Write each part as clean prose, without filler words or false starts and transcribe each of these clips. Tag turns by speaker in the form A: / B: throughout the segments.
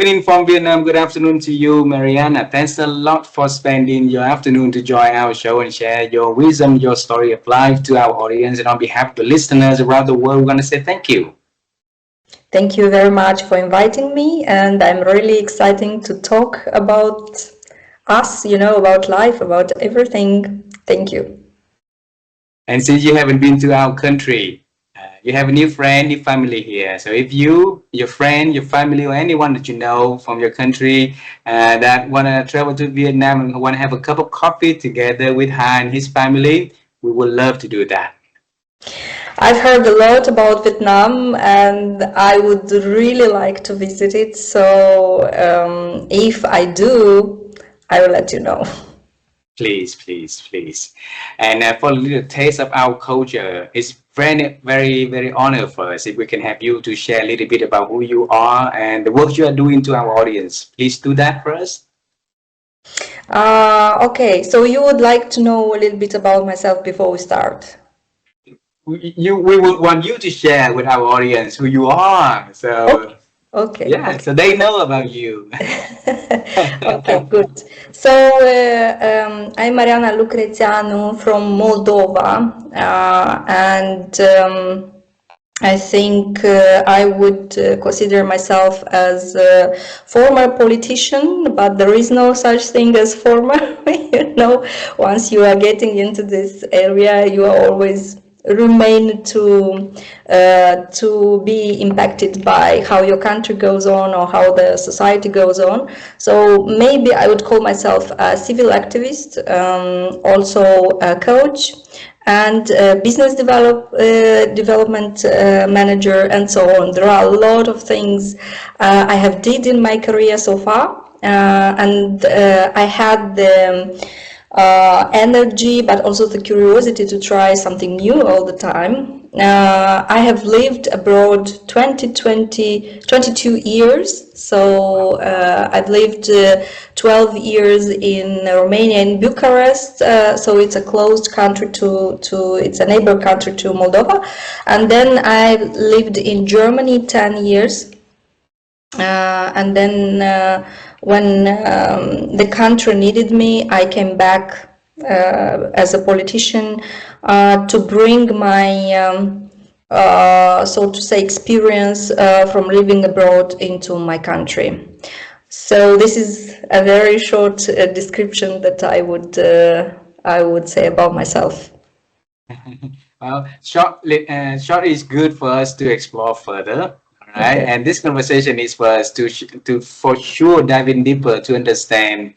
A: evening from Vietnam. Good afternoon to you, Mariana. Thanks a lot for spending your afternoon to join our show and share your wisdom, your story of life to our audience. And on behalf of the listeners around the world, we're going to say thank you.
B: Thank you very much for inviting me, and I'm really excited to talk about us, about life, about everything. Thank you.
A: And since you haven't been to our country, you have a new friend, new family here. So if you, your friend, your family, or anyone that you know from your country that want to travel to Vietnam and want to have a cup of coffee together with Han and his family, we would love to do that.
B: I've heard a lot about Vietnam and I would really like to visit it. So if I do, I will let you know.
A: Please, please, please. And for a little taste of our culture, it's very honored for us if we can have you to share a little bit about who you are and the work you are doing to our audience. Please do that for us.
B: Okay, so you would like to know a little bit about myself before we start?
A: We would want you to share with our audience who you are. So
B: okay.
A: Yeah,
B: okay.
A: So they know about you.
B: Okay, good. So I'm Mariana Lucreteanu from Moldova, and I think I would consider myself as a former politician, but there is no such thing as former. Once you are getting into this area, you are always remain to be impacted by how your country goes on or how the society goes on. So maybe I would call myself a civil activist, also a coach, and business development manager, and so on. There are a lot of things I have did in my career so far, and I had the energy, but also the curiosity to try something new all the time. I have lived abroad 22 years. So I've lived 12 years in Romania, in Bucharest. So it's a closed country it's a neighbor country to Moldova. And then I lived in Germany 10 years. And then when the country needed me, I came back as a politician to bring my, so to say, experience from living abroad into my country. So this is a very short description that I would say about myself.
A: Well, short is good for us to explore further. Right, okay. And this conversation is for us to for sure dive in deeper to understand,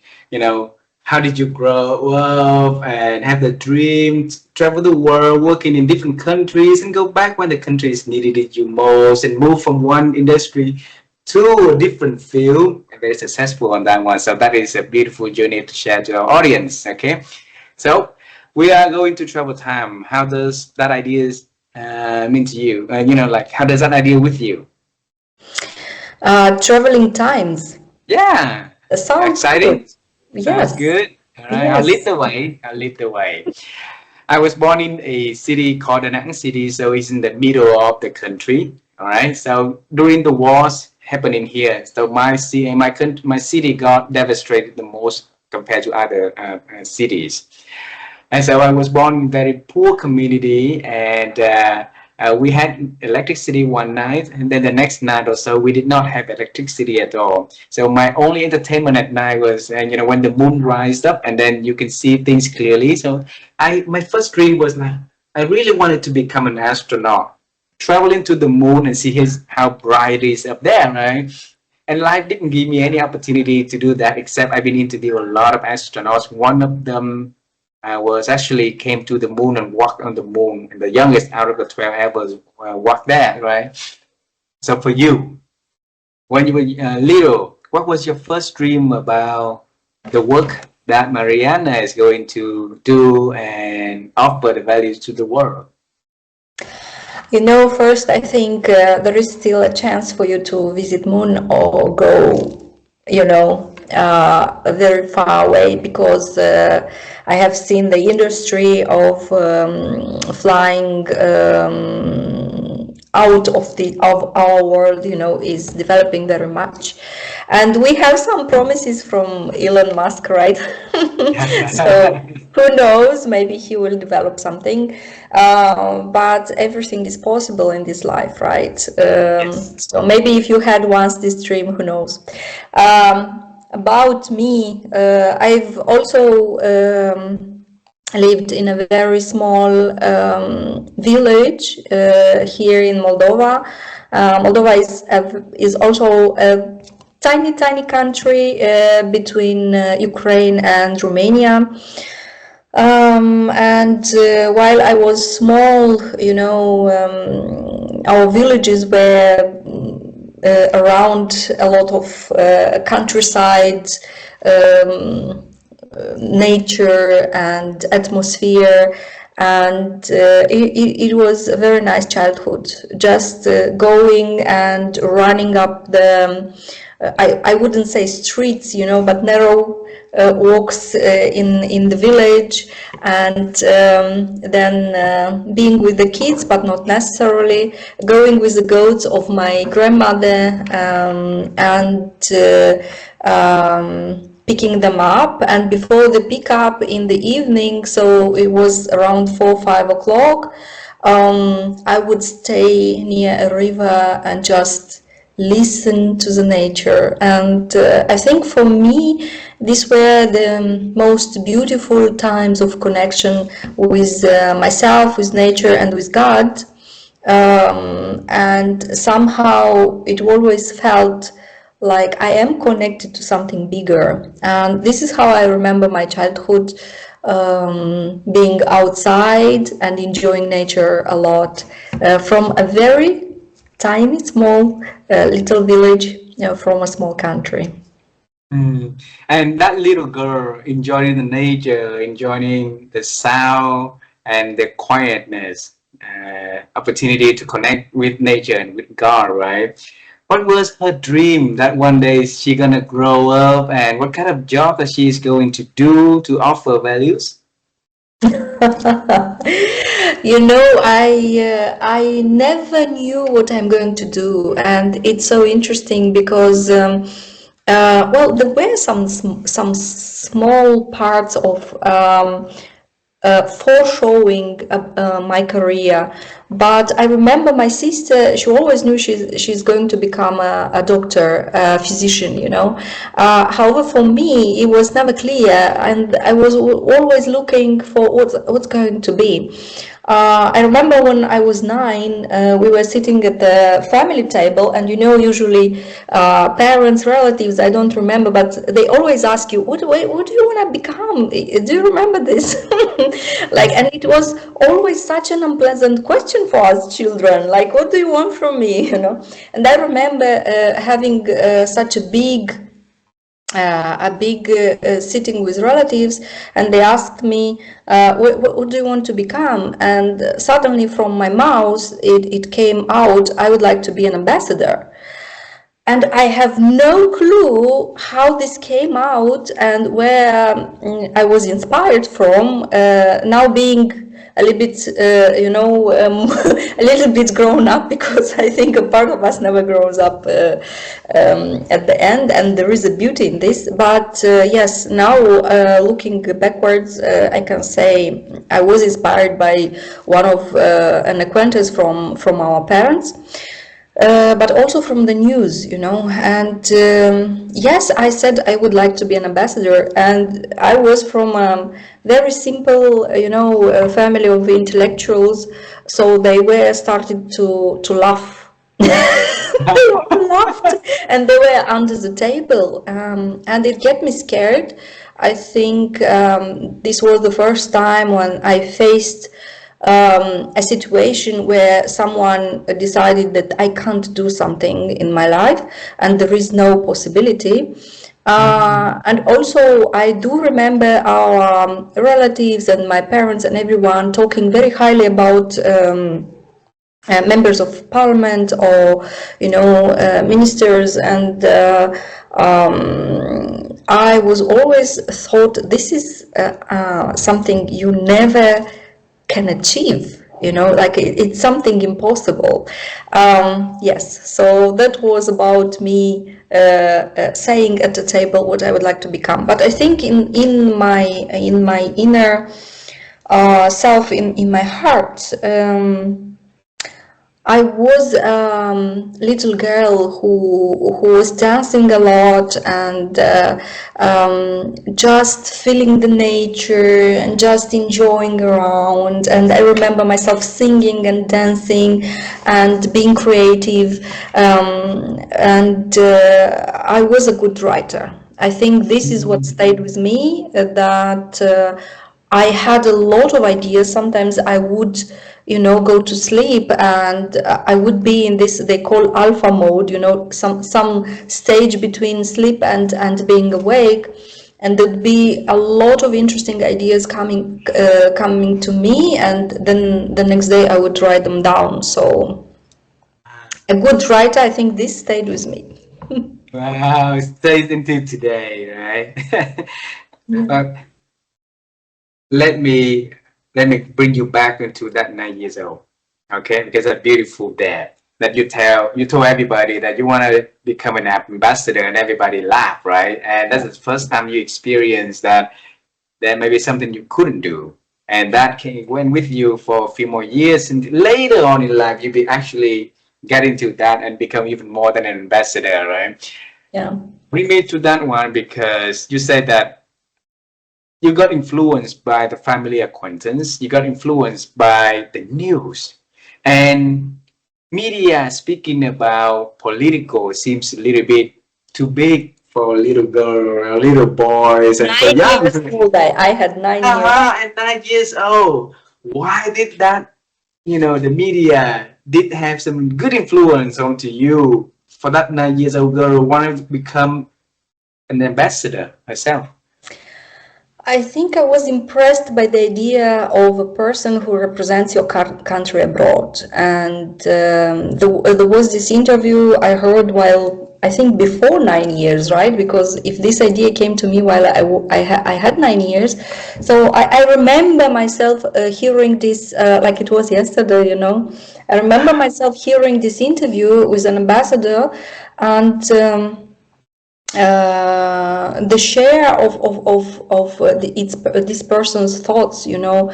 A: how did you grow up and have the dream to travel the world, working in different countries, and go back when the countries needed you most, and move from one industry to a different field, and very successful on that one. So that is a beautiful journey to share to our audience. Okay, so we are going to travel time. How does that idea mean to you? How does that idea with you?
B: Traveling times.
A: Yeah.
B: Sounds
A: exciting.
B: Good.
A: Yes.
B: Sounds
A: good. All right.
B: Yes.
A: I'll lead the way. I was born in a city called Da Nang City, so it's in the middle of the country. All right. So during the wars happening here, so my city got devastated the most compared to other cities. And so I was born in a very poor community, and we had electricity one night, and then the next night or so we did not have electricity at all. So my only entertainment at night was when the moon rised up and then you can see things clearly. So my first dream was like, I really wanted to become an astronaut, traveling to the moon and see how bright it is up there, right? And life didn't give me any opportunity to do that, except I've been interviewing a lot of astronauts. One of them was actually came to the moon and walked on the moon, and the youngest out of the 12 ever walked there, right? So for you, when you were little, what was your first dream about the work that Mariana is going to do and offer the values to the world?
B: First I think there is still a chance for you to visit moon or go, very far away, because I have seen the industry of flying out of our world, is developing very much, and we have some promises from Elon Musk, right? So who knows? Maybe he will develop something, but everything is possible in this life, right?
A: Yes.
B: So maybe if you had once this dream, who knows? About me, I've also lived in a very small village here in Moldova. Moldova is also a tiny country between Ukraine and Romania. And while I was small, our villages were around a lot of countryside, nature and atmosphere, and it was a very nice childhood, just going and running up the I wouldn't say streets, but narrow walks in the village, and then being with the kids, but not necessarily going with the goats of my grandmother, and picking them up. And before the pickup in the evening, so it was around 4-5 o'clock, I would stay near a river and just listen to the nature. And I think for me these were the most beautiful times of connection with myself, with nature, and with God. And somehow it always felt like I am connected to something bigger. And this is how I remember my childhood, being outside and enjoying nature a lot, from a very tiny, small, little village, from a small country.
A: And that little girl enjoying the nature, enjoying the sound and the quietness, opportunity to connect with nature and with God, right? What was her dream that one day she gonna grow up, and what kind of job that she is going to do to offer values?
B: I never knew what I'm going to do, and it's so interesting because well, there were some small parts of foreshowing my career, but I remember my sister, she always knew she's going to become a doctor, a physician, however, for me it was never clear, and I was always looking for what's going to be. I remember when I was 9, we were sitting at the family table, and usually parents, relatives, I don't remember, but they always ask you, what do you want to become? Do you remember this? And it was always such an unpleasant question for us children, like, what do you want from me? And I remember having such a big sitting with relatives, and they asked me, what do you want to become? And suddenly from my mouth it came out, I would like to be an ambassador. And I have no clue how this came out and where I was inspired from, now being a little bit, a little bit grown up, because I think a part of us never grows up at the end, and there is a beauty in this. But yes, now looking backwards, I can say I was inspired by one of an acquaintance from our parents. But also from the news, and yes, I said I would like to be an ambassador, and I was from a very simple, family of intellectuals, so they were started to laugh. They all laughed, and they were under the table, and it get me scared. I think this was the first time when I faced a situation where someone decided that I can't do something in my life and there is no possibility. And also I do remember our relatives and my parents and everyone talking very highly about members of parliament, or ministers, and I was always thought this is something you never can achieve, like it's something impossible. Yes, so that was about me saying at the table what I would like to become. But I think in my inner self, in my heart, I was little girl who was dancing a lot and just feeling the nature and just enjoying around. And I remember myself singing and dancing and being creative. And I was a good writer. I think this is what stayed with me. That I had a lot of ideas. Sometimes I would, go to sleep and I would be in this, they call alpha mode, some stage between sleep and being awake. And there'd be a lot of interesting ideas coming to me, and then the next day I would write them down. So a good writer, I think this stayed with me.
A: Wow, it stays until today, right? But let me bring you back into that 9 years old, okay? Because a beautiful dad that you told everybody that you want to become an ambassador, and everybody laughed, right? And that's the first time you experienced that there may be something you couldn't do, and that went with you for a few more years, and later on in life you be actually get into that and become even more than an ambassador, right?
B: Yeah.
A: Bring me to that one, because you said that you got influenced by the family acquaintance, you got influenced by the news, and media speaking about political seems a little bit too big for a little girl or little boys and for
B: 9 years old, I had 9 years.
A: and 9 years old. Why did that, the media did have some good influence onto you for that 9 years old girl who wanted to become an ambassador herself?
B: I think I was impressed by the idea of a person who represents your country abroad. And there was this interview I heard while, I think, before 9 years, right? Because if this idea came to me while I had 9 years, so I remember myself hearing this like it was yesterday, I remember myself hearing this interview with an ambassador, and the share of this person's thoughts, about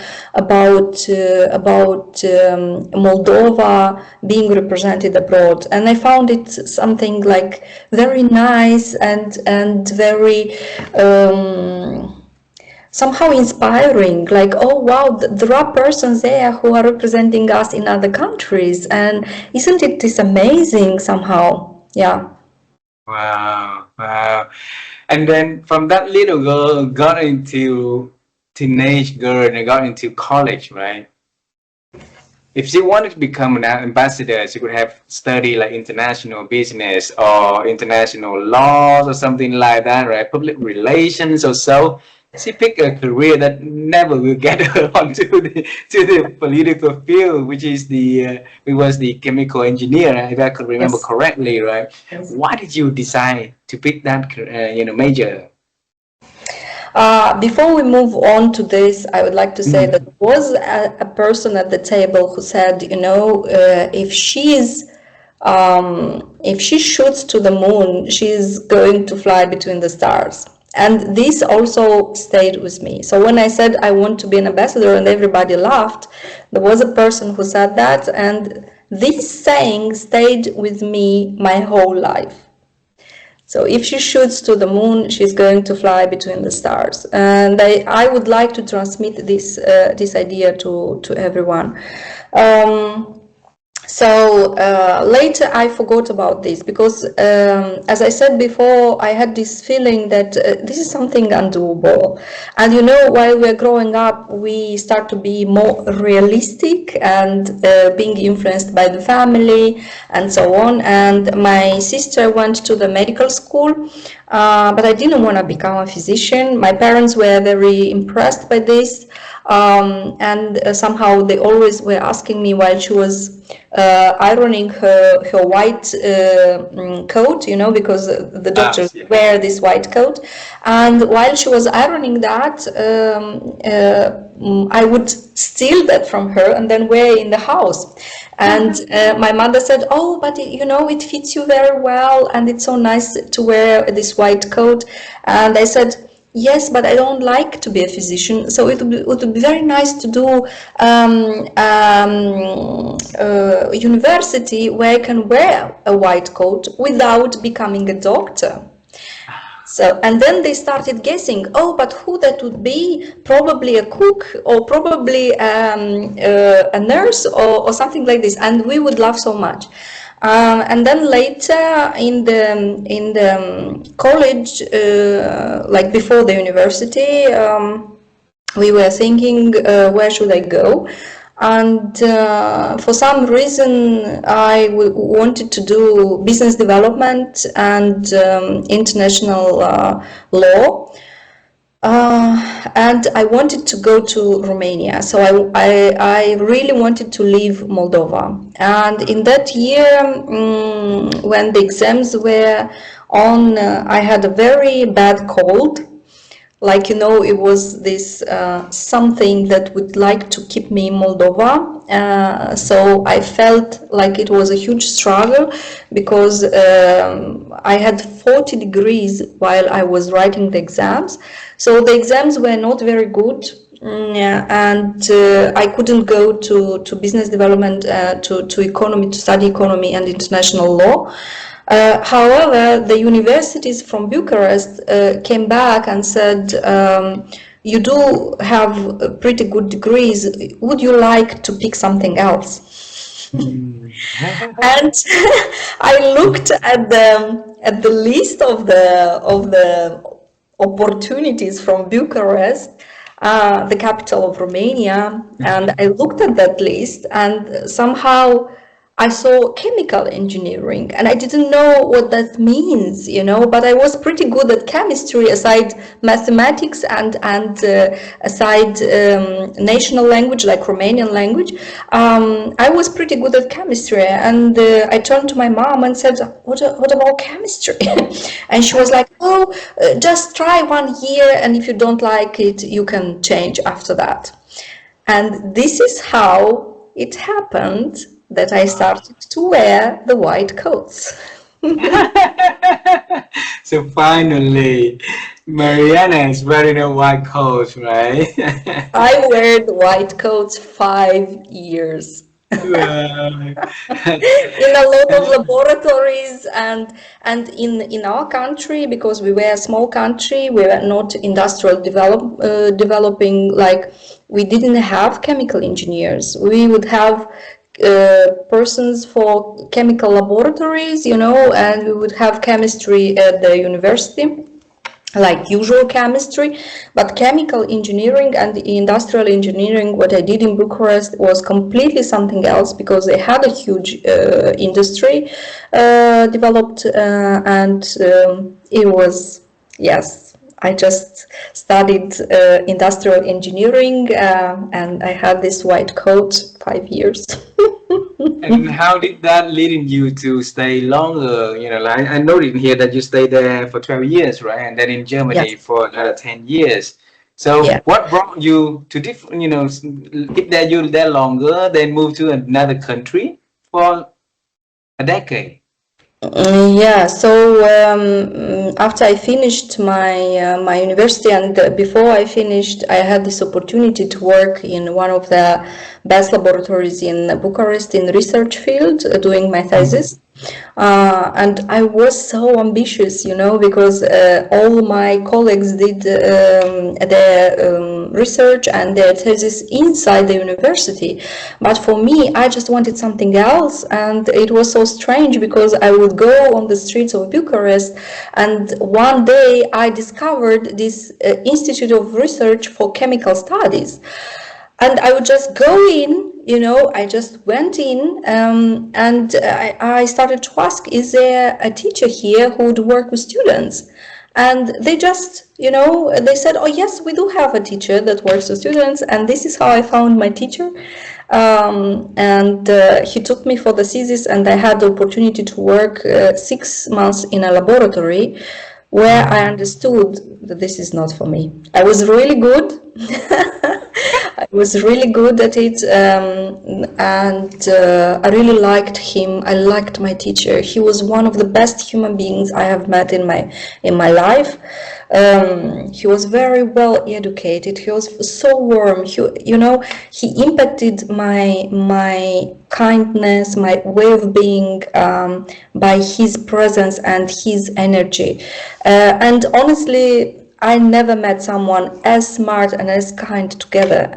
B: Moldova being represented abroad, and I found it something like very nice and very somehow inspiring. Like, oh wow, there are persons there who are representing us in other countries, and isn't it this amazing somehow? Yeah.
A: Wow, wow. And then from that little girl got into teenage girl and got into college, right? If she wanted to become an ambassador, she could have studied like international business or international laws or something like that, right? Public relations or so. She picked a career that never will get her onto the political field, which is it was the chemical engineer, if I could remember
B: Yes.
A: correctly, right?
B: Yes.
A: Why did you decide to pick that major?
B: Before we move on to this, I would like to say that there was a person at the table who said, if she shoots to the moon, she's going to fly between the stars. And this also stayed with me. So when I said I want to be an ambassador and everybody laughed, there was a person who said that, and this saying stayed with me my whole life. So if she shoots to the moon, she's going to fly between the stars. And I would like to transmit this idea to everyone. So later I forgot about this because, as I said before, I had this feeling that this is something undoable. And while we're growing up, we start to be more realistic and being influenced by the family and so on. And my sister went to the medical school, but I didn't want to become a physician. My parents were very impressed by this. And somehow they always were asking me while she was ironing her white coat, because the doctors wear this white coat. And while she was ironing that, I would steal that from her and then wear in the house. And my mother said, oh, but you know, it fits you very well and it's so nice to wear this white coat. And I said, yes, but I don't like to be a physician, so it would be very nice to do university where I can wear a white coat without becoming a doctor. So, and then they started guessing, oh, but who that would be? Probably a cook or probably a nurse or something like this. And we would laugh so much. And then later in the college, like before the university, we were thinking, where should I go? And for some reason, I wanted to do business development and international law. And I wanted to go to Romania, so I really wanted to leave Moldova. And in that year, when the exams were on, I had a very bad cold. Like, you know, it was this something that would like to keep me in Moldova. So I felt like it was a huge struggle because I had 40 degrees while I was writing the exams. So the exams were not very good. And I couldn't go to business development, to economy, to study economy and international law. However, the universities from Bucharest came back and said, you do have pretty good degrees, would you like to pick something else? And I looked at the list of the opportunities from Bucharest, the capital of Romania, and I looked at that list and somehow I saw chemical engineering and I didn't know what that means, you know, but I was pretty good at chemistry aside mathematics and aside national language like Romanian language. I was pretty good at chemistry and I turned to my mom and said, what about chemistry? And she was like, oh, just try 1 year and if you don't like it, you can change after that. And this is how it happened that I started to wear the white coats.
A: So finally, Mariana is wearing a white coat, right?
B: I wear the white coats 5 years.
A: Wow.
B: In a lot of laboratories and in our country, because we were a small country, we were not industrial developing, like we didn't have chemical engineers. We would have persons for chemical laboratories, you know, and we would have chemistry at the university, like usual chemistry, but chemical engineering and industrial engineering, what I did in Bucharest was completely something else because they had a huge industry developed and it was, yes, I just studied industrial engineering and I had this white coat 5 years.
A: And how did that leading you to stay longer? You know, like I noted here that you stayed there for 12 years, right? And then in Germany
B: Yes.
A: for another 10 years. So
B: Yeah.
A: what brought you to different, you know, if that you're there longer, then move to another country for a decade?
B: Yeah, so after I finished my university and before I finished, I had this opportunity to work in one of the best laboratories in Bucharest in research field, doing my thesis. And I was so ambitious, you know, because all my colleagues did their research and their thesis inside the university. But for me, I just wanted something else. And it was so strange because I would go on the streets of Bucharest and one day I discovered this Institute of Research for Chemical Studies. And I would just go in, you know, I just went in and I started to ask, is there a teacher here who would work with students? And they just, you know, they said, oh yes, we do have a teacher that works with students. And this is how I found my teacher. And he took me for the thesis and I had the opportunity to work 6 months in a laboratory where I understood that this is not for me. I was really good. was really good at it, and I really liked him. I liked my teacher. He was one of the best human beings I have met in my life. He was very well educated. He was so warm. He impacted my kindness, my way of being, by his presence and his energy. And honestly, I never met someone as smart and as kind together,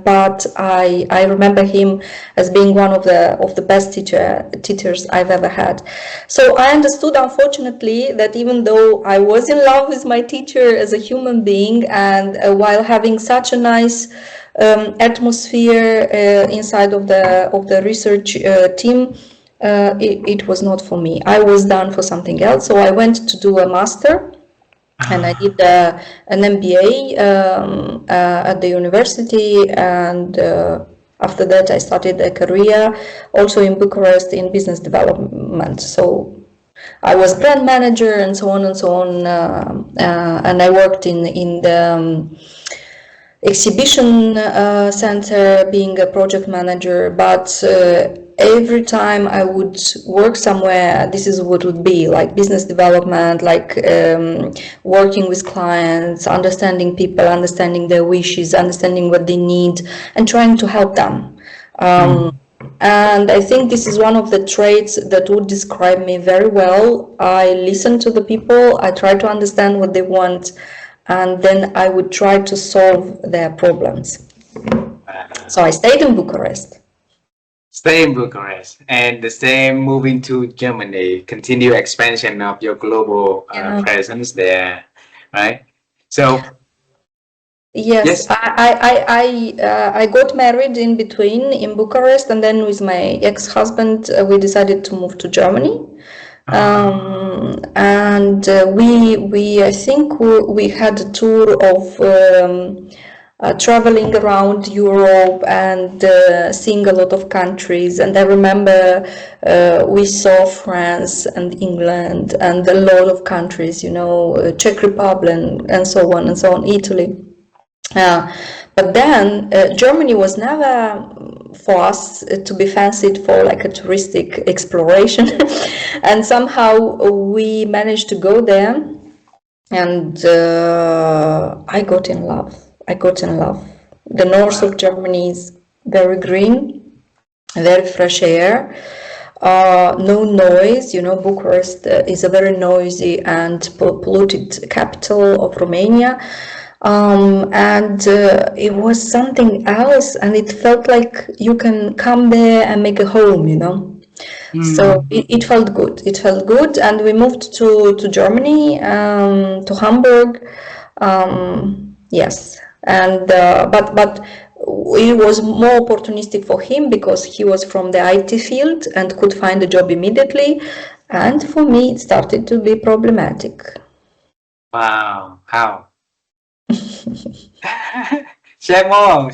B: but I remember him as being one of the best teachers I've ever had. So I understood, unfortunately, that even though I was in love with my teacher as a human being, and while having such a nice atmosphere inside of the research team, it was not for me. I was done for something else. So I went to do a master. And I did an MBA at the university, and after that I started a career also in Bucharest in business development. So I was brand manager and so on and so on, and I worked in the exhibition center being a project manager, but every time I would work somewhere, this is what would be like business development, like working with clients, understanding people, understanding their wishes, understanding what they need, and trying to help them. And I think this is one of the traits that would describe me very well. I listen to the people, I try to understand what they want, and then I would try to solve their problems. So I stayed in Bucharest.
A: Stay in Bucharest, and the same moving to Germany, continue expansion of your global presence there, right? So
B: yes, I got married in between in Bucharest, and then with my ex-husband we decided to move to Germany. And we I think we had a tour of traveling around Europe and seeing a lot of countries. And I remember we saw France and England and a lot of countries, Czech Republic and so on, Italy. But then Germany was never for us to be fancied for like a touristic exploration. And somehow we managed to go there, and I got in love. The north of Germany is very green, very fresh air, no noise. Bucharest is a very noisy and polluted capital of Romania. And it was something else, and it felt like you can come there and make a home, So it felt good, and we moved to Germany, to Hamburg. Yes, and but it was more opportunistic for him because he was from the IT field and could find a job immediately, and for me it started to be problematic.
A: Wow, how? Share more.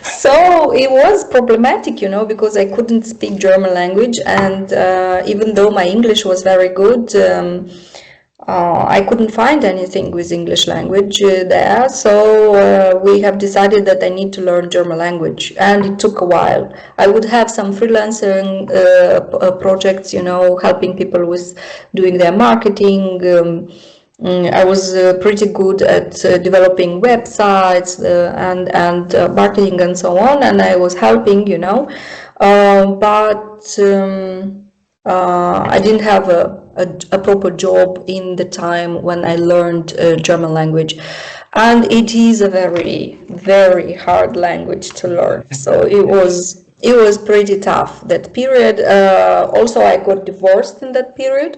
B: So it was problematic, because I couldn't speak German language, and even though my English was very good, I couldn't find anything with English language there. So we have decided that I need to learn German language, and it took a while. I would have some freelancing projects, helping people with doing their marketing. I was pretty good at developing websites and marketing and so on, and I was helping, but I didn't have a proper job in the time when I learned German language, and it is a very, very hard language to learn. So it was pretty tough, that period. Also, I got divorced in that period.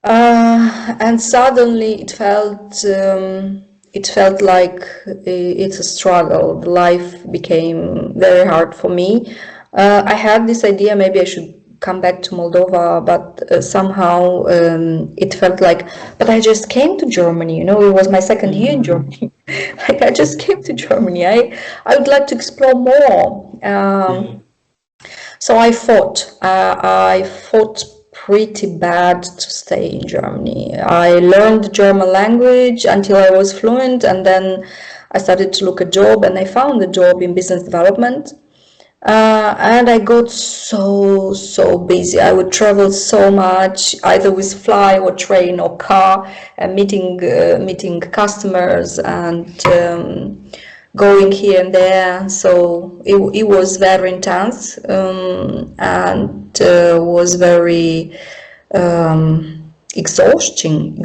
B: And suddenly it felt like it's a struggle. Life became very hard for me. I had this idea, maybe I should come back to Moldova, but somehow it felt like, but I just came to Germany, it was my second year in Germany. Like, I just came to Germany. I would like to explore more. So I fought pretty bad to stay in Germany. I learned the German language until I was fluent, and then I started to look a job, and I found a job in business development. And I got so busy. I would travel so much, either with fly or train or car, and meeting customers and going here and there. So it was very intense, and was very exhausting.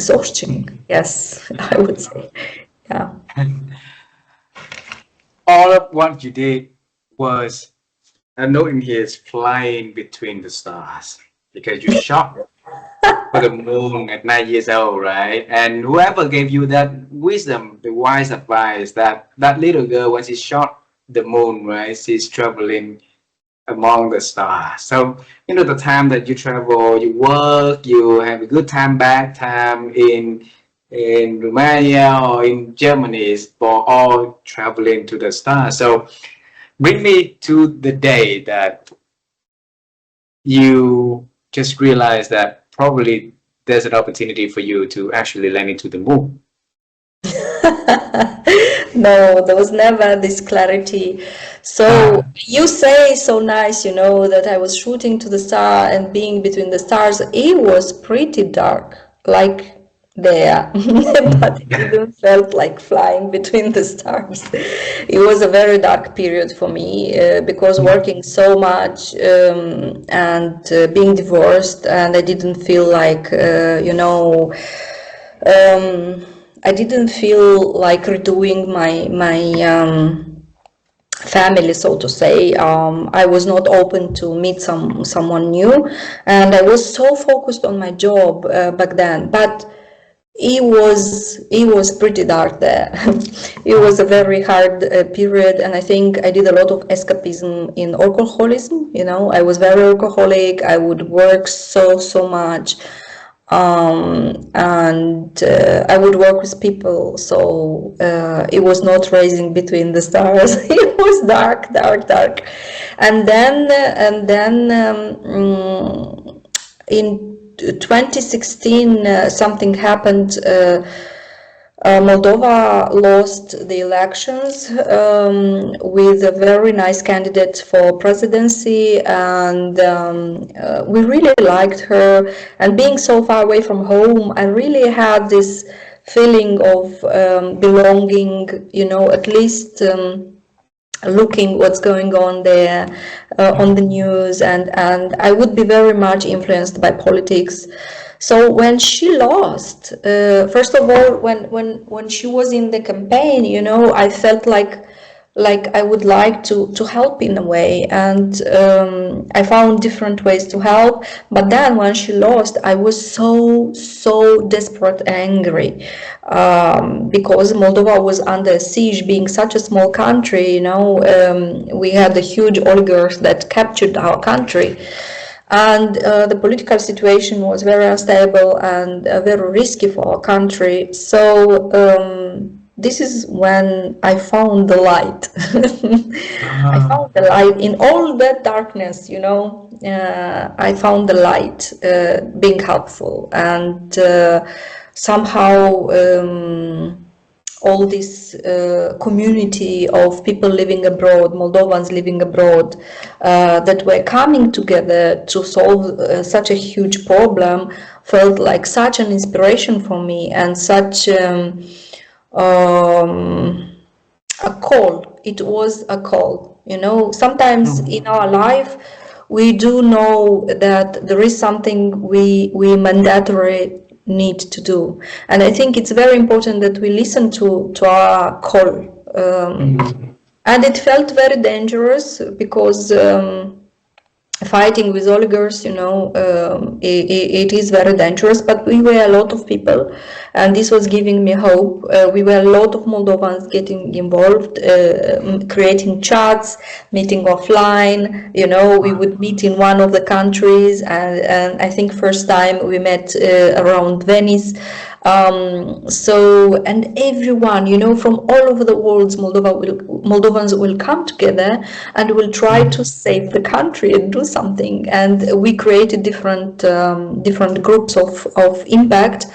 B: Yes, I would say. Yeah.
A: All of what you did was, I know in here is flying between the stars because you shot for the moon at 9 years old, right? And whoever gave you that wisdom, the wise advice, that little girl when she shot the moon, right? She's traveling among the stars. So the time that you travel, you work, you have a good time, bad time in Romania or in Germany is for all traveling to the stars. So bring me to the day that you just realize that probably there's an opportunity for you to actually land into the moon.
B: No, there was never this clarity. So you say so nice, that I was shooting to the star and being between the stars. It was pretty dark, like there, but it didn't felt like flying between the stars. It was a very dark period for me because working so much and being divorced, and I didn't feel like, I didn't feel like redoing my family, so to say. I was not open to meet someone new, and I was so focused on my job back then. But it was pretty dark there. It was a very hard period, and I think I did a lot of escapism in alcoholism. I was very alcoholic. I would work so much. And I would work with people, so it was not raising between the stars. It was dark, and then in 2016 something happened. Moldova lost the elections with a very nice candidate for presidency, and we really liked her. And being so far away from home, I really had this feeling of belonging, at least looking what's going on there on the news, and I would be very much influenced by politics. So when she lost, first of all, when she was in the campaign, I felt like I would like to help in a way, and I found different ways to help. But then when she lost, I was so desperate, angry, because Moldova was under siege, being such a small country. We had a huge oligarchs that captured our country. And the political situation was very unstable and very risky for our country. So this is when I found the light. I found the light in all that darkness, I found the light being helpful. And somehow all this community of people living abroad, Moldovans living abroad, that were coming together to solve such a huge problem, felt like such an inspiration for me, and such a call. It was a call. Sometimes in our life we do know that there is something we mandatory need to do, and I think it's very important that we listen to our call. And it felt very dangerous because fighting with oligarchs, it is very dangerous, but we were a lot of people, and this was giving me hope. We were a lot of Moldovans getting involved, creating chats, meeting offline. We would meet in one of the countries, and I think first time we met around Venice, So, and everyone, from all over the world, Moldovans will come together and will try to save the country and do something. And we created different groups of impact.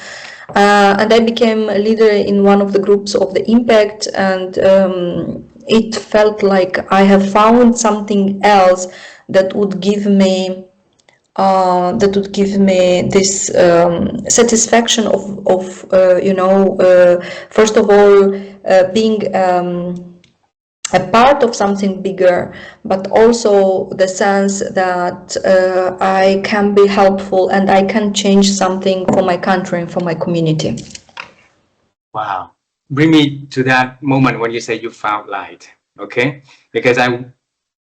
B: And I became a leader in one of the groups of the impact, and it felt like I have found something else that would give me this satisfaction of first of all, being a part of something bigger, but also the sense that I can be helpful and I can change something for my country and for my community.
A: Wow. Bring me to that moment when you say you found light, okay? Because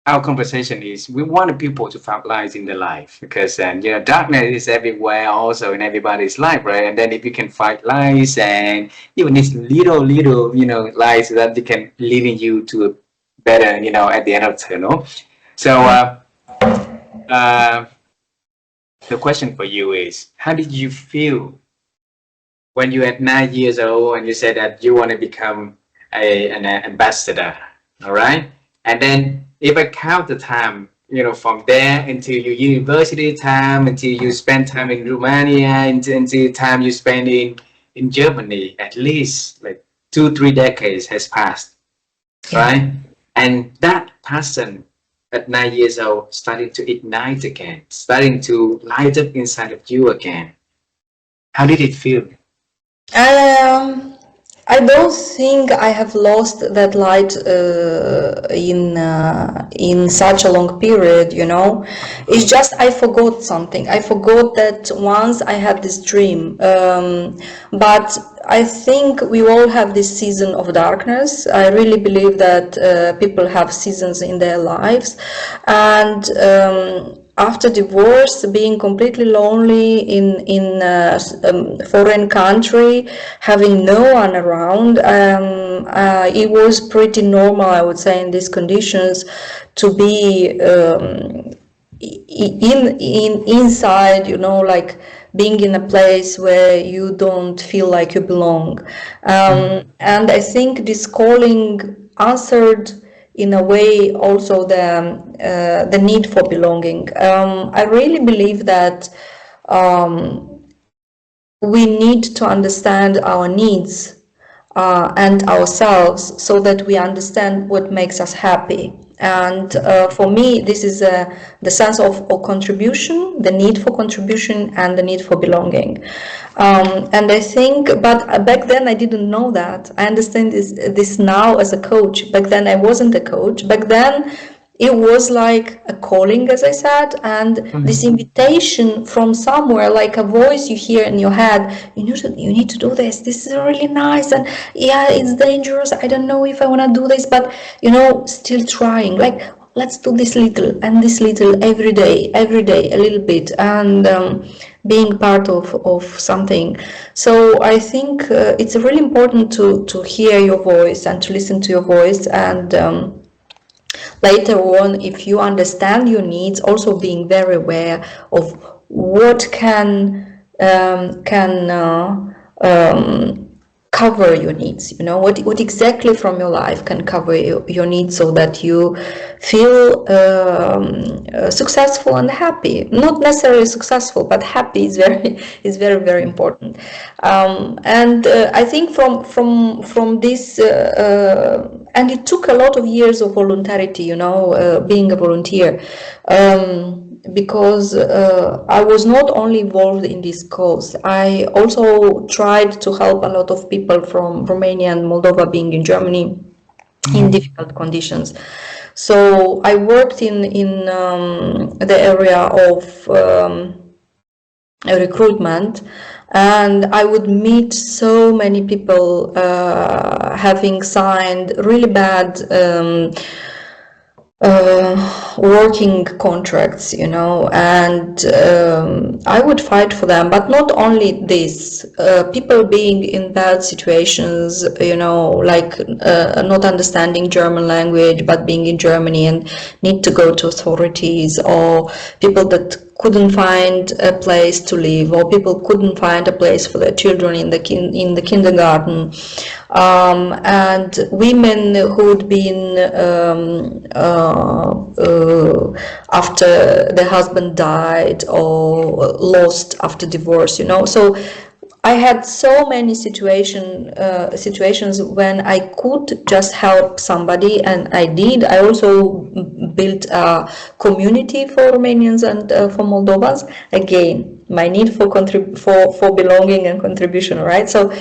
A: our conversation is we want people to find light in their life, because darkness is everywhere, also in everybody's life, right? And then if you can find lights, and even this little lights that they can lead you to a better at the end of the tunnel. So the question for you is, how did you feel when you at 9 years old and you said that you want to become an ambassador? All right, and then if I count the time, from there until your university time, until you spend time in Romania, until the time you spend in Germany, at least like 2-3 decades has passed, right? And that passion at 9 years old started to ignite again, starting to light up inside of you again. How did it feel?
B: I don't think I have lost that light in such a long period. It's just I forgot something. I forgot that once I had this dream. But I think we all have this season of darkness. I really believe that people have seasons in their lives, and after divorce, being completely lonely in a foreign country, having no one around, it was pretty normal, I would say, in these conditions to be inside, like being in a place where you don't feel like you belong. And I think this calling answered in a way also the need for belonging. I really believe that we need to understand our needs and ourselves so that we understand what makes us happy. And for me, this is the sense of contribution, the need for contribution, and the need for belonging. And I think, but back then I didn't know that. I understand this now as a coach. Back then I wasn't a coach. Back then it was like a calling, as I said, and this invitation from somewhere, like a voice you hear in your head. You need to do this. This is really nice, and yeah, it's dangerous. I don't know if I want to do this, but still trying. Like, let's do this little and this little every day, a little bit, and being part of something. So I think it's really important to hear your voice and to listen to your voice, and later on, if you understand your needs, also being very aware of what can cover your needs. What exactly from your life can cover your needs, so that you feel successful and happy. Not necessarily successful, but happy is very, very important. And I think from this, and it took a lot of years of voluntarity, being a volunteer, because I was not only involved in this cause, I also tried to help a lot of people from Romania and Moldova being in Germany in difficult conditions. So I worked in the area of recruitment, and I would meet so many people having signed really bad working contracts, and I would fight for them. But not only this, people being in bad situations, like not understanding German language, but being in Germany and need to go to authorities, or people that couldn't find a place to live, or people couldn't find a place for their children in the kindergarten, and women who'd been after their husband died or lost after divorce, so I had so many situations when I could just help somebody, and I did. I also built a community for Romanians and for Moldovans. Again, my need for belonging and contribution, right? So,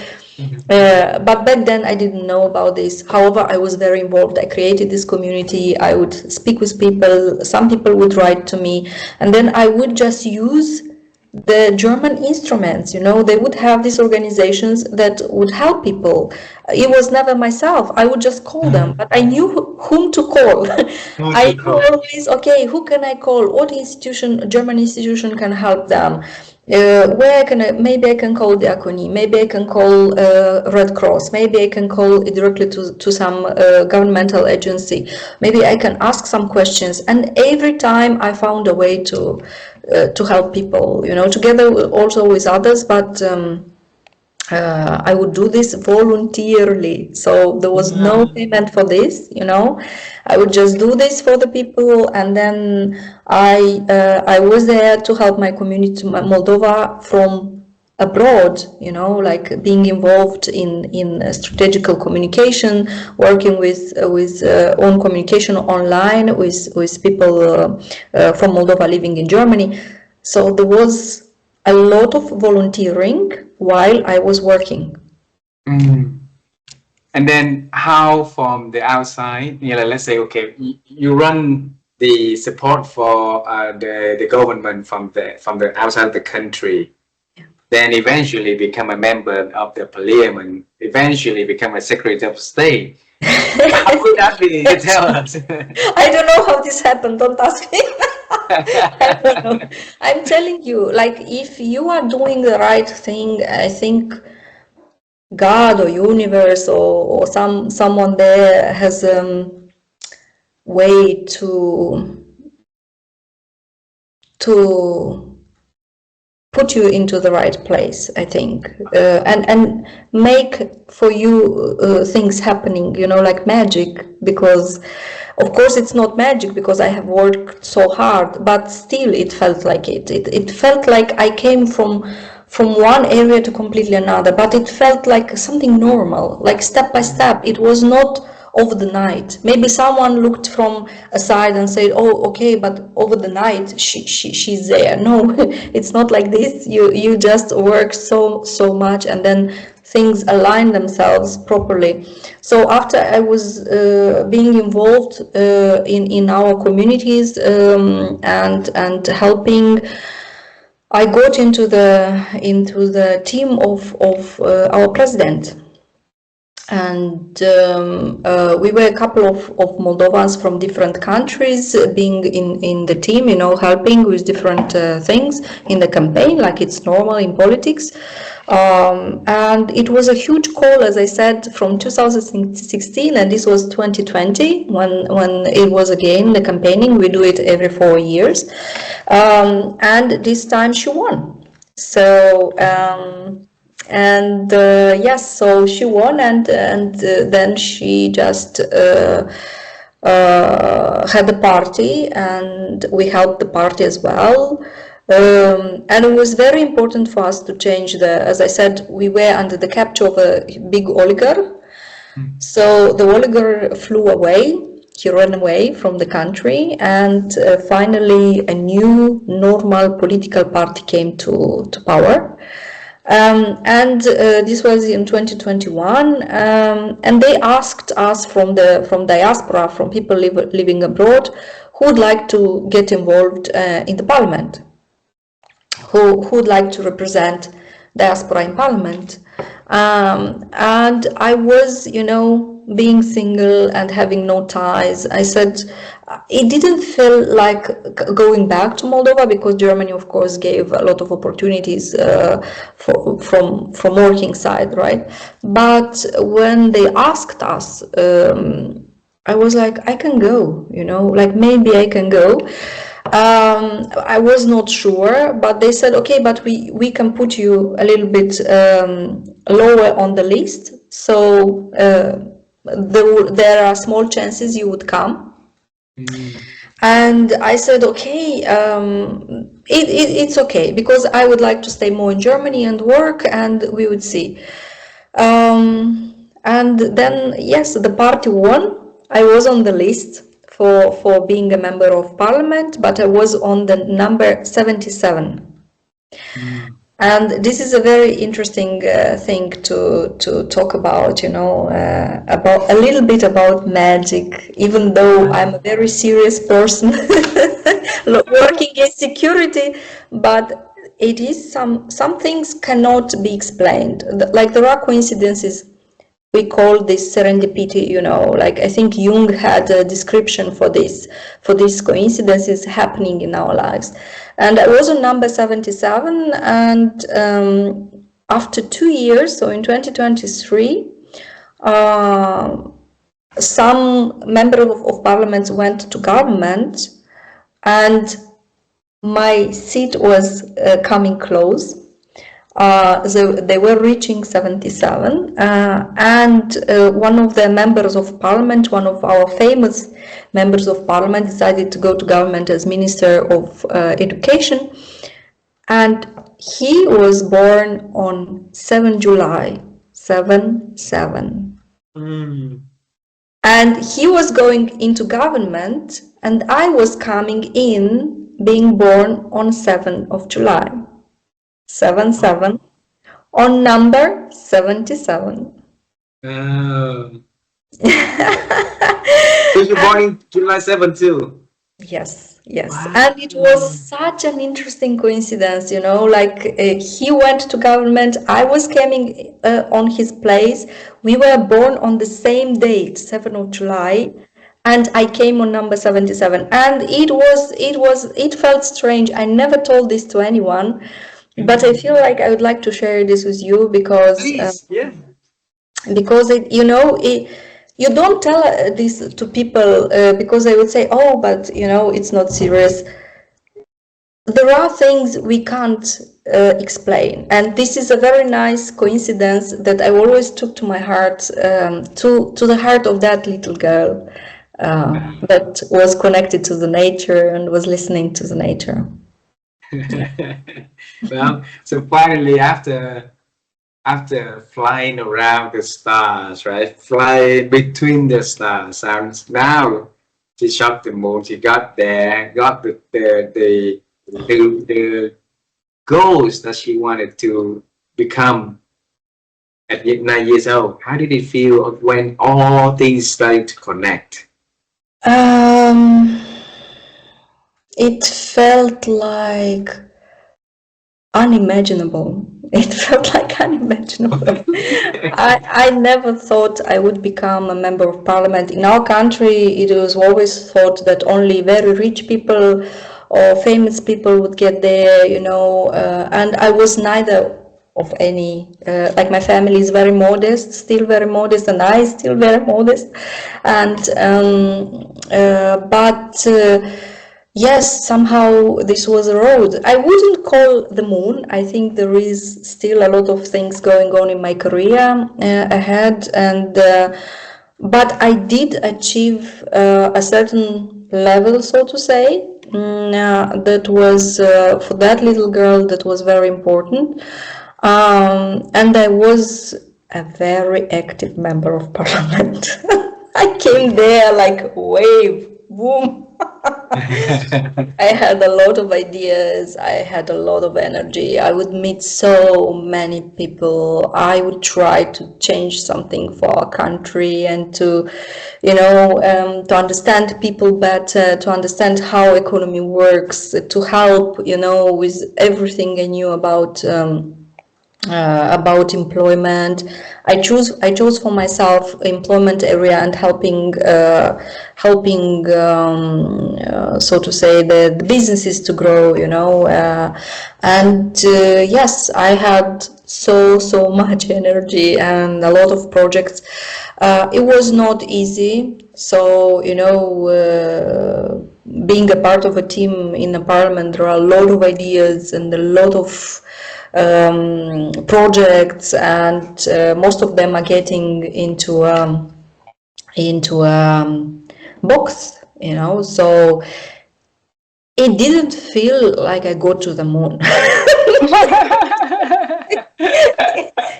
B: but back then I didn't know about this. However, I was very involved. I created this community. I would speak with people. Some people would write to me, and then I would just use the German instruments. They would have these organizations that would help people. It was never myself. I would just call them, but I knew whom to call. I knew always, okay, who can I call? What German institution can help them? Maybe I can call Diacony, maybe I can call Red Cross, maybe I can call directly to some governmental agency, maybe I can ask some questions, and every time I found a way to help people, together also with others, but I would do this voluntarily, so there was no payment for this. I would just do this for the people, and then I was there to help my community, Moldova, from abroad. Like being involved in strategical communication, working with own communication online with people from Moldova living in Germany. So there was a lot of volunteering while I was working.
A: And then how from the outside, let's say, okay, you run the support for the government from the outside of the country, then eventually become a member of the parliament, eventually become a secretary of state. How would that be? You tell us.
B: I don't know how this happened. Don't ask me. I don't know. I'm telling you, like, if you are doing the right thing, I think God or universe or someone there has way to put you into the right place, I think, and make for you things happening, like magic, because of course it's not magic because I have worked so hard, but still it felt like it. It felt like I came from one area to completely another, but it felt like something normal, like step by step. It was not over the night. Maybe someone looked from a side and said, oh, okay, but over the night she's there. No, it's not like this. You just work so much, and then things align themselves properly. So after I was being involved in our communities and helping, I got into the team of our president, and we were a couple of Moldovans from different countries being in the team, helping with different things in the campaign, like it's normal in politics. And it was a huge call, as I said, from 2016, and this was 2020 when it was again the campaigning. We do it every 4 years, and this time she won. So yes, so she won, and then she just had a party, and we helped the party as well. And it was very important for us to change as I said, we were under the capture of a big oligarch. So the oligarch flew away, he ran away from the country, and finally a new normal political party came to power. And this was in 2021, and they asked us from diaspora, from people living abroad, who would like to get involved in the parliament, who would like to represent diaspora in parliament. And I was, being single and having no ties, I said, it didn't feel like going back to Moldova, because Germany, of course, gave a lot of opportunities from working side, right? But when they asked us, I was like, I can go, like maybe I can go. I was not sure, but they said, okay, but we can put you a little bit lower on the list. So there are small chances you would come. And I said, okay, it's okay, because I would like to stay more in Germany and work, and we would see. And then, yes, the party won. I was on the list for being a member of parliament, but I was on the number 77. And this is a very interesting thing to talk about, about a little bit about magic, even though I'm a very serious person working in security, but it is some things cannot be explained. Like there are coincidences. We call this serendipity, like I think Jung had a description for these coincidences happening in our lives. And I was on number 77, and after 2 years, so in 2023, some member of parliament went to government, and my seat was coming close. So they were reaching 77, and one of the members of parliament, one of our famous members of parliament, decided to go to government as Minister of Education, and he was born on 7 July, 7/7. And he was going into government, and I was coming in, being born on 7th of July. 7/7 on number 77.
A: So you're born in July 7 too?
B: Yes.
A: Wow.
B: And it was such an interesting coincidence, like he went to government, I was coming on his place. We were born on the same date, 7th of July, and I came on number 77. And it felt strange. I never told this to anyone. But I feel like I would like to share this with you because because you don't tell this to people because they would say, oh, but it's not serious. There are things we can't explain, and this is a very nice coincidence that I always took to my heart, to the heart of that little girl that was connected to the nature and was listening to the nature.
A: Well, so finally, after flying around the stars, right? Fly between the stars, and now she shot the moon. She got there, got the goals that she wanted to become at 9 years old. How did it feel when all things started to connect?
B: It felt like unimaginable. It felt like unimaginable. I never thought I would become a member of parliament. In our country, it was always thought that only very rich people or famous people would get there, and I was neither of any. Like my family is very modest, still very modest, and I still very modest. And but yes, somehow this was a road. I wouldn't call the moon. I think there is still a lot of things going on in my career ahead, and but I did achieve a certain level, so to say. That was for that little girl, that was very important, and I was a very active member of parliament. I came there like a wave, boom. I had a lot of ideas, I had a lot of energy, I would meet so many people, I would try to change something for our country and to, to understand people better, to understand how economy works, to help, with everything I knew about employment. I chose for myself employment area and helping so to say the businesses to grow, and yes, I had so much energy and a lot of projects. It was not easy, so being a part of a team in a parliament, there are a lot of ideas and a lot of projects, and most of them are getting into box, you know. So it didn't feel like I go to the moon.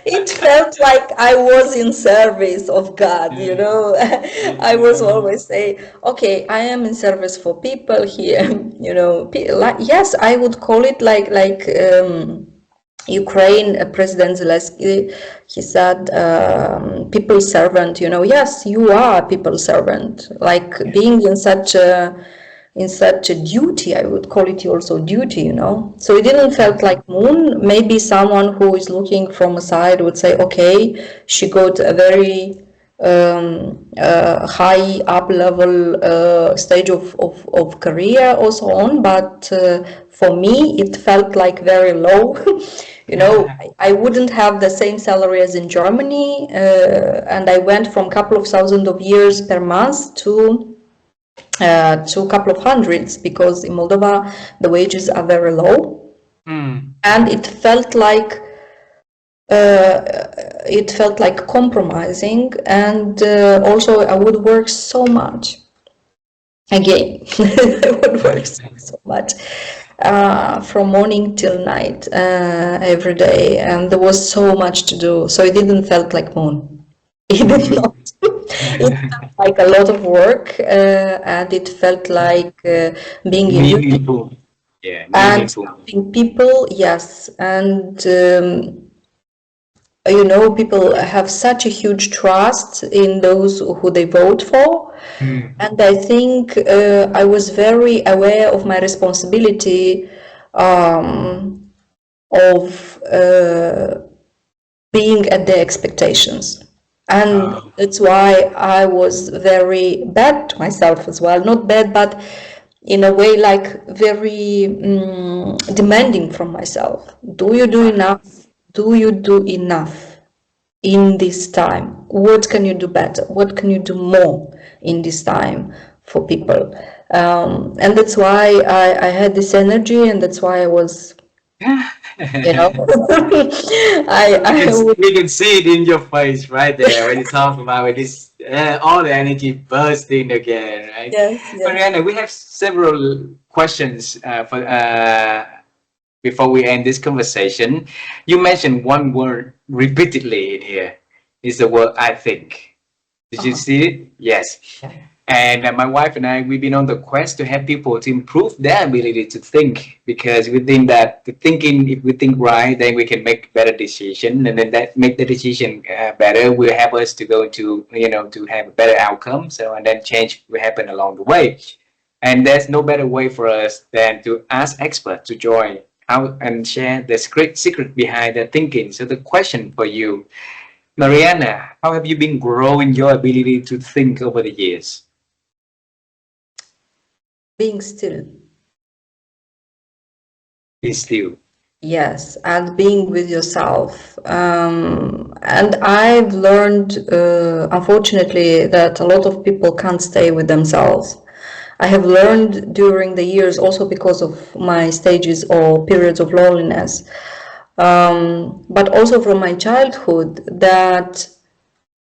B: It felt like I was in service of God, you know. I was always say, okay, I am in service for people here, you know. Like, yes, I would call it like Ukraine President Zelensky, he said, people servant, you know. Yes, you are a people servant, like being in such a duty, I would call it also duty, you know. So it didn't felt like moon. Maybe someone who is looking from a side would say, okay, she got a very high up level stage of career or so on, but for me it felt like very low. You know, I wouldn't have the same salary as in Germany, and I went from a couple of thousand of years per month to a couple of hundreds, because in Moldova the wages are very low. And it felt like compromising, and also I would work so much again. I would work so much from morning till night, every day, and there was so much to do, so it didn't felt like moon. It did not. It felt like a lot of work, and it felt like being in
A: Meaningful. Yeah,
B: and
A: meaningful.
B: helping people. Yes, and you know, people have such a huge trust in those who they vote for. And I think I was very aware of my responsibility of being at their expectations. And that's why I was very bad to myself as well. Not bad, but in a way like very demanding from myself. Do you do enough? Do you do enough in this time? What can you do better? What can you do more in this time for people? And that's why I had this energy, and that's why I was, you know,
A: You can see it in your face right there when you talk about it. This all the energy bursting again, right?
B: Yes, yes.
A: Mariana, we have several questions before we end this conversation. You mentioned one word repeatedly in here. It's the word "I think." Did you see it? Yes. And my wife and I, we've been on the quest to help people to improve their ability to think, because we think that the thinking, if we think right, then we can make better decision, and then that make the decision better will help us to go to, you know, to have a better outcome. So, and then change will happen along the way. And there's no better way for us than to ask experts to join out and share the secret behind their thinking. So the question for you, Mariana, how have you been growing your ability to think over the years?
B: Being still.
A: Be still.
B: Yes, and being with yourself. And I've learned, unfortunately, that a lot of people can't stay with themselves. I have learned during the years, also because of my stages or periods of loneliness, but also from my childhood, that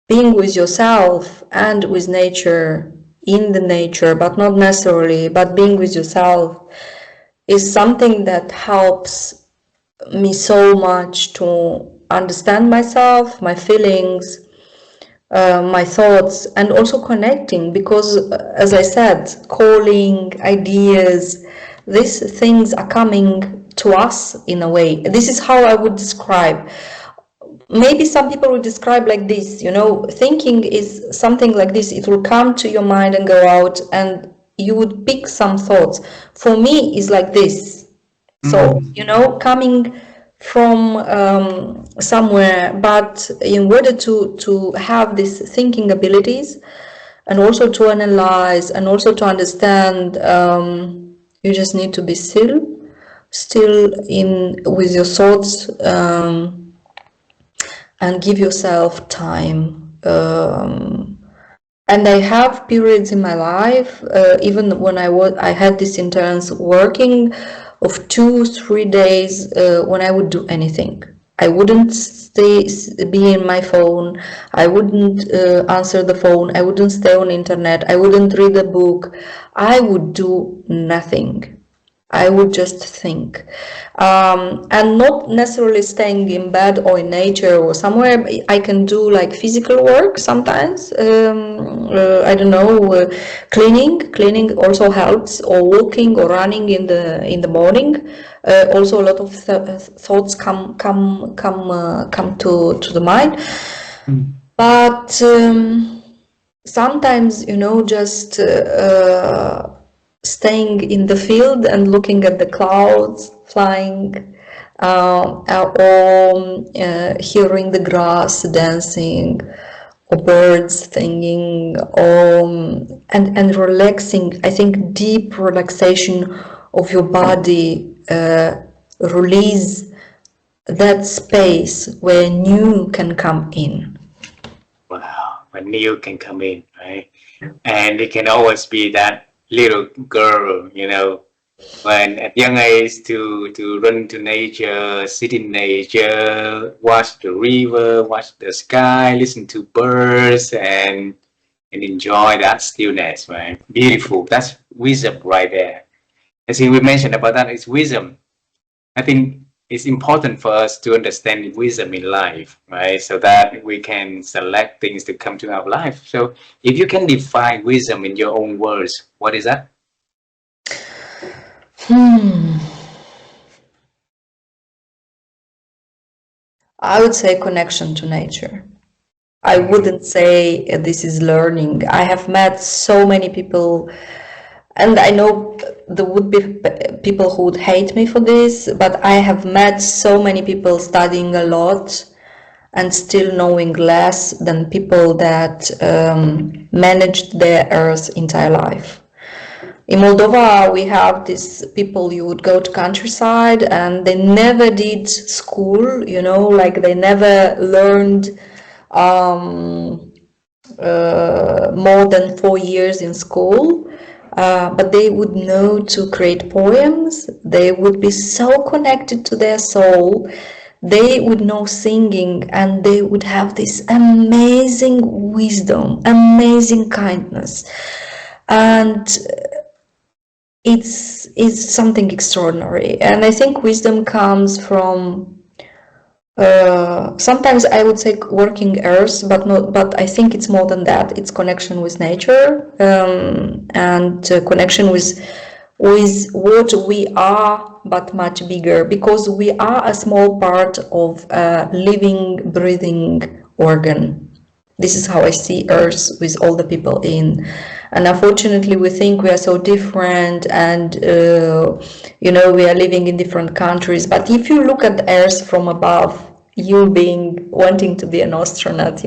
B: being with yourself and with nature, in the nature, but not necessarily, but being with yourself is something that helps me so much to understand myself, my feelings, my thoughts, and also connecting, because as I said, calling, ideas, these things are coming to us in a way. This is how I would describe. Maybe some people would describe like this, you know, thinking is something like this. It will come to your mind and go out, and you would pick some thoughts. For me, it's like this. So, you know, coming from somewhere, but in order to have these thinking abilities, and also to analyze, and also to understand, you just need to be still in with your thoughts, and give yourself time, And I have periods in my life, even when I had this intense working of 2, 3 days when I would do anything. I wouldn't be in my phone. I wouldn't answer the phone. I wouldn't stay on internet. I wouldn't read a book. I would do nothing. I would just think, and not necessarily staying in bed or in nature or somewhere. I can do like physical work sometimes. I don't know, cleaning. Cleaning also helps, or walking or running in the morning. Also, a lot of thoughts come to the mind, but sometimes, just staying in the field and looking at the clouds flying, or hearing the grass dancing, or birds singing, and relaxing. I think deep relaxation of your body release that space where new can come in.
A: Wow, when new can come in, right? And it can always be that little girl, when at young age to run to nature, sit in nature, watch the river, watch the sky, listen to birds, and enjoy that stillness, right? Beautiful. That's wisdom right there. I think we mentioned about that is wisdom. I think it's important for us to understand wisdom in life, right? So that we can select things to come to our life. So if you can define wisdom in your own words, what is that?
B: I would say connection to nature. I wouldn't say this is learning. I have met so many people, and I know there would be people who would hate me for this, but I have met so many people studying a lot and still knowing less than people that managed their earth entire life. In Moldova, we have these people, you would go to countryside and they never did school, like they never learned more than 4 years in school, but they would know to create poems. They would be so connected to their soul. They would know singing, and they would have this amazing wisdom, amazing kindness, and it's something extraordinary. And I think wisdom comes from sometimes I would say working earth, but I think it's more than that. It's connection with nature, and connection with what we are, but much bigger, because we are a small part of a living, breathing organ. This is how I see Earth with all the people in. And unfortunately, we think we are so different, and we are living in different countries. But if you look at Earth from above, you being wanting to be an astronaut,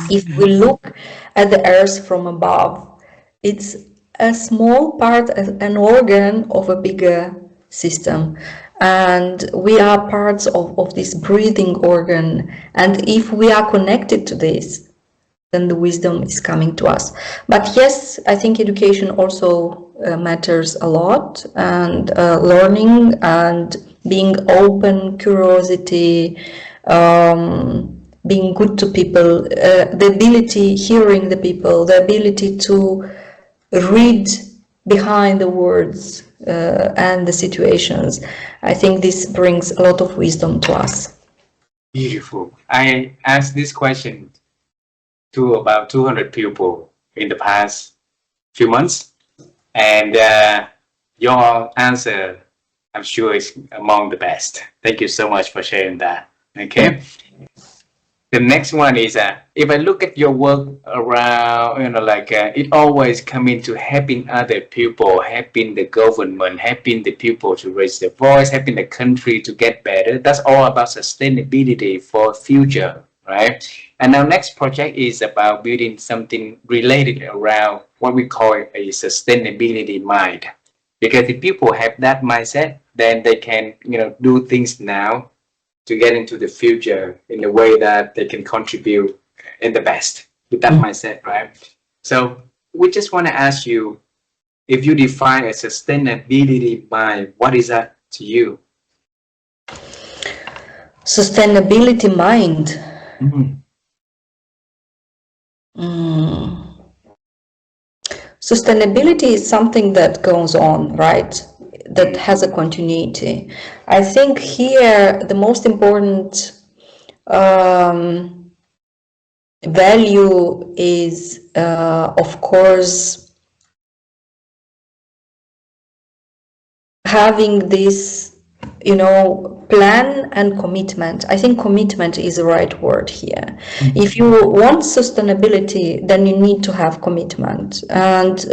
B: if we look at the Earth from above, it's a small part, an organ of a bigger system. And we are parts of this breathing organ. And if we are connected to this, then the wisdom is coming to us. But yes, I think education also matters a lot, and learning and being open, curiosity, being good to people, the ability, hearing the people, the ability to read behind the words and the situations. I think this brings a lot of wisdom to us.
A: Beautiful. I asked this question to about 200 people in the past few months, and your answer, I'm sure, is among the best. Thank you so much for sharing that. Okay. The next one is if I look at your work around, it always come into helping other people, helping the government, helping the people to raise their voice, helping the country to get better. That's all about sustainability for future, right? And our next project is about building something related around what we call a sustainability mind. Because if people have that mindset, then they can, do things now to get into the future in a way that they can contribute in the best. with that mindset, right? So we just want to ask you, if you define a sustainability mind, what is that to you?
B: Sustainability mind.
A: Mhm.
B: Sustainability is something that goes on, right? That has a continuity. I think here the most important value is, of course, having this, plan and commitment. I think commitment is the right word here. If you want sustainability, then you need to have commitment. And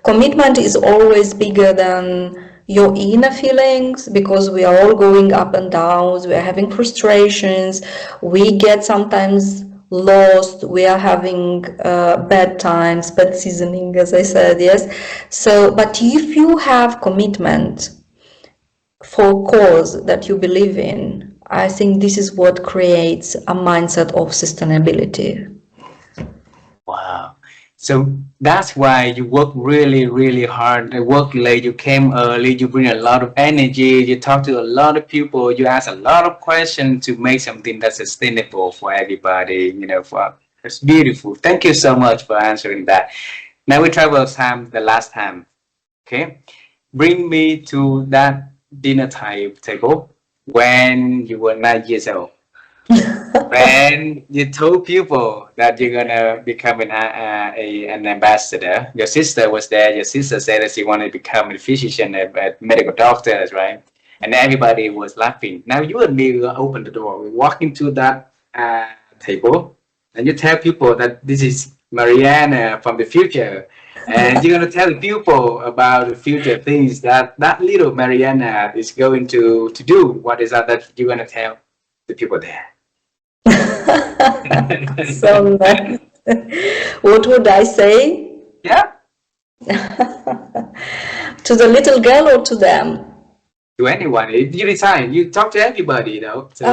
B: commitment is always bigger than your inner feelings, because we are all going up and downs, we are having frustrations, we get sometimes lost, we are having bad times, bad seasoning, as I said, yes. So, but if you have commitment for a cause that you believe in, I think this is what creates a mindset of sustainability.
A: Wow. So that's why you work really, really hard. You work late, you came early, you bring a lot of energy, you talk to a lot of people, you ask a lot of questions to make something that's sustainable for everybody, for it's beautiful. Thank you so much for answering that. Now we travel time, the last time. Okay. Bring me to that dinner table when you were 9 years old. When you told people that you're gonna become an ambassador, your sister was there. Your sister said that she wanted to become a physician, a medical doctor, right? And everybody was laughing. Now you and me will open the door. We walk into that table, and you tell people that this is Mariana from the future, and you're gonna tell people about the future things that that little Mariana is going to do. What is that you're gonna tell the people there?
B: So nice. What would I say?
A: Yeah,
B: To the little girl or to them?
A: to anyone. You decide. You talk to everybody, though. So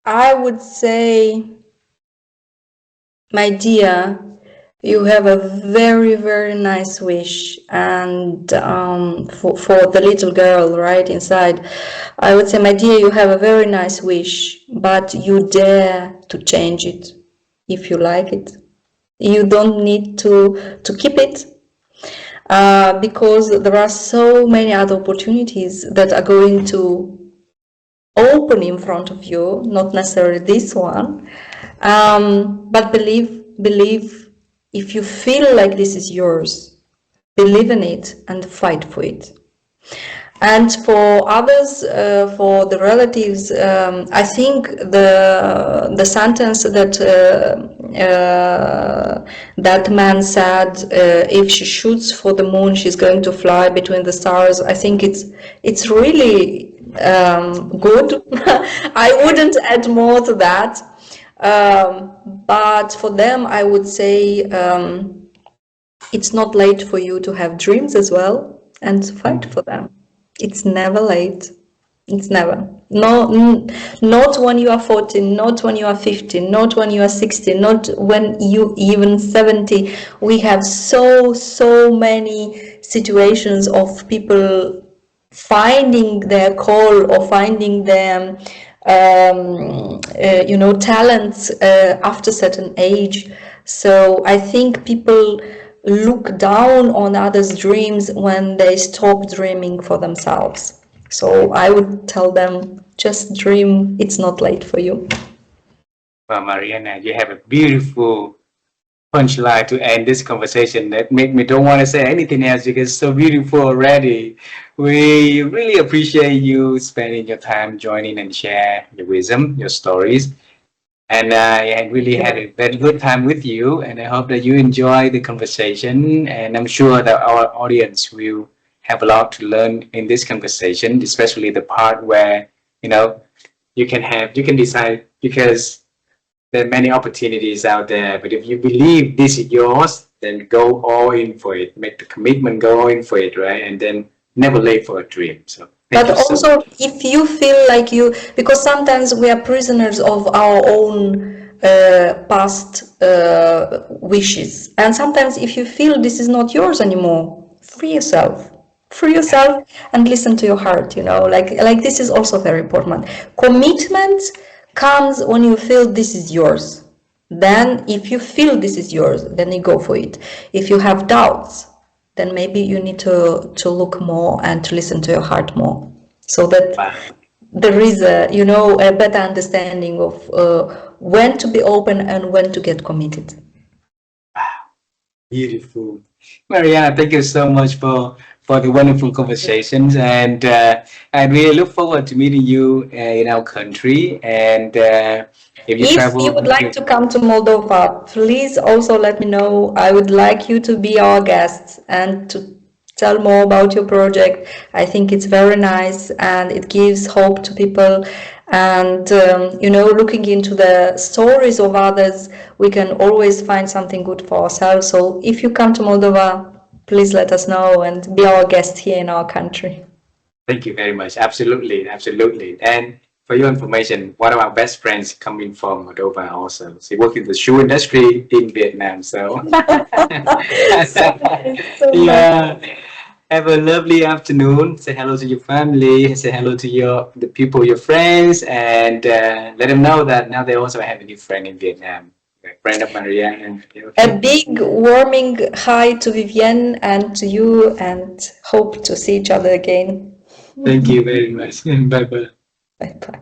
B: I would say, my dear, you have a very, very nice wish, and for the little girl right inside, I would say, my dear, you have a very nice wish, but you dare to change it if you like it. You don't need to keep it, because there are so many other opportunities that are going to open in front of you, not necessarily this one, but believe, if you feel like this is yours, believe in it and fight for it. And for others, for the relatives, I think the sentence that that man said, if she shoots for the moon, she's going to fly between the stars. I think it's really good. I wouldn't add more to that. But for them, I would say it's not late for you to have dreams as well and fight for them. It's never late. It's never. No, not when you are 14, not when you are 15, not when you are 60, not when you even 70. We have so many situations of people finding their call or finding their talents after certain age. So I think people look down on others' dreams when they stop dreaming for themselves. So I would tell them, just dream, it's not late for you.
A: well, Mariana, you have a beautiful punchline to end this conversation that make me don't want to say anything else because it's so beautiful already. We really appreciate you spending your time joining and share your wisdom, your stories. And I really had a very good time with you, and I hope that you enjoy the conversation. And I'm sure that our audience will have a lot to learn in this conversation, especially the part where you can decide, because there are many opportunities out there. But if you believe this is yours, then go all in for it. Make the commitment, go all in for it, right? And then never late for a dream. So.
B: But also, if you feel like because sometimes we are prisoners of our own past wishes. And sometimes if you feel this is not yours anymore, free yourself. Free yourself and listen to your heart, like this is also very important. Commitment comes when you feel this is yours. Then if you feel this is yours, then you go for it. If you have doubts, then maybe you need to look more and to listen to your heart more, so that there is a better understanding of when to be open and when to get committed.
A: Beautiful. Mariana, thank you so much for the wonderful conversations. And I really look forward to meeting you in our country. And if you
B: If
A: travel,
B: you would like to come to Moldova, please also let me know. I would like you to be our guest and to tell more about your project. I think it's very nice and it gives hope to people. And, looking into the stories of others, we can always find something good for ourselves. So if you come to Moldova, please let us know and be our guest here in our country.
A: Thank you very much. Absolutely, absolutely. And for your information, one of our best friends coming from Moldova also. She works in the shoe industry in Vietnam. So, yeah. Have a lovely afternoon. Say hello to your family. Say hello to the people, your friends, and let them know that now they also have a new friend in Vietnam, a friend of Mariana.
B: A big warming hi to Vivienne and to you, and hope to see each other again.
A: Thank you very much. Bye bye.
B: Bye bye.